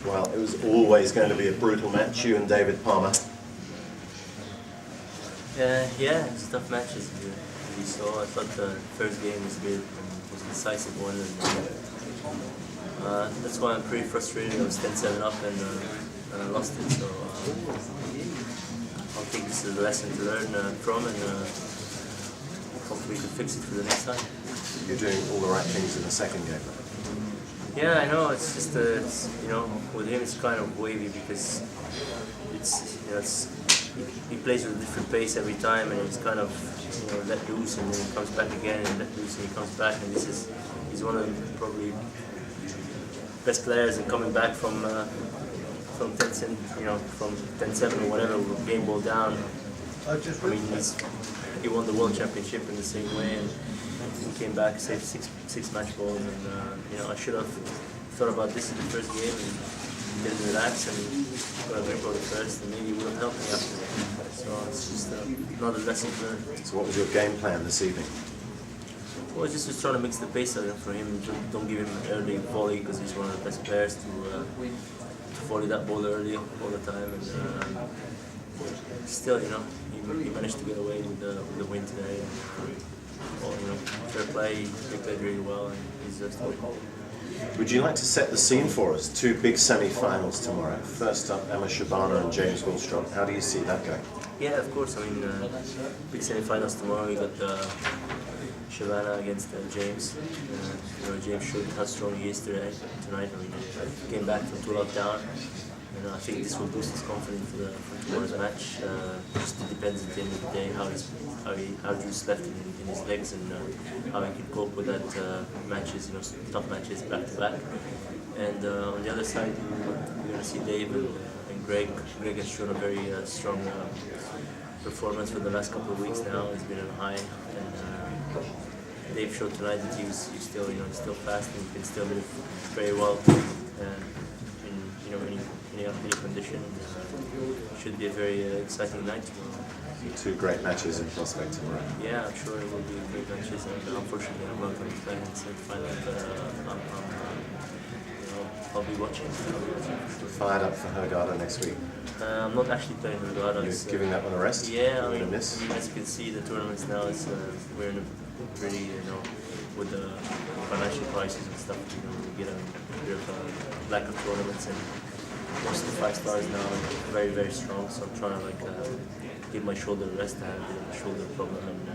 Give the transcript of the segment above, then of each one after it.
Well, it was always going to be a brutal match, you and David Palmer. Yeah, it was a tough match as you saw. I thought the first game was good and was a decisive one. And, that's why I'm pretty frustrated. I was 10-7 up and I lost it. So I think this is a lesson to learn from, and hopefully we can fix it for the next time. You're doing all the right things in the second game. Yeah, I know. It's just you know, with him it's kind of wavy because he plays with a different pace every time, and he's kind of let loose and then he comes back again and let loose and he comes back, and he's one of the probably best players and coming back from 10-7, from 10-7 or whatever, game ball down. I mean, he won the World Championship in the same way, and he came back, saved six match balls, and I should have thought about this in the first game and didn't relax and got a grip on it first, and maybe it would have helped me after. So it's just another lesson learned. So what was your game plan this evening? Well, just was trying to mix the pace out for him. Don't give him an early volley because he's one of the best players to volley that ball early all the time, and still, he managed to get away with the win today. Well, fair play. He played really well, and he's just. Would you like to set the scene for us? Two big semi-finals tomorrow. First up, Emma Shabana and James Willstrop. How do you see that going? Yeah, of course. I mean, big semi-finals tomorrow. We got Shabana against James. James showed how strong he is tonight. I mean, he came back from 2-0 down. I think this will boost his confidence for tomorrow's match. Just it depends at the end of the day how Drew's left in his legs and how he can cope with that matches, tough matches back to back. And on the other side, we're going to see Dave and Greg. Greg has shown a very strong performance for the last couple of weeks now. He's been on high, and Dave showed tonight that he's still fast and he can still live very well. In any condition. Should be a very exciting night tomorrow. Two great matches in prospect tomorrow. Yeah, I'm sure it will be great matches, and unfortunately I'm not going to play in the semi-final, but I'll be watching. Fired up for Hurghada next week? I'm not actually playing Hurghada. You're giving that one a rest? Yeah, I mean, as you can see, the tournaments now, we're in a pretty, with the financial crisis and stuff, we get a bit of a lack of tournaments, and most of the 5 stars now are very, very strong, so I'm trying to give my shoulder a rest. I have a bit of a shoulder problem, and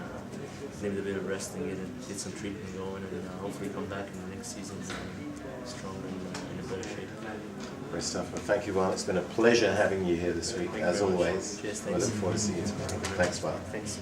need a bit of rest and get some treatment going, and hopefully come back in the next season strong and in a better shape. Great stuff. Well, thank you, Wael. It's been a pleasure having you here this week, as always. Cheers, I look forward to seeing you tomorrow. Thanks, Wael. Thanks.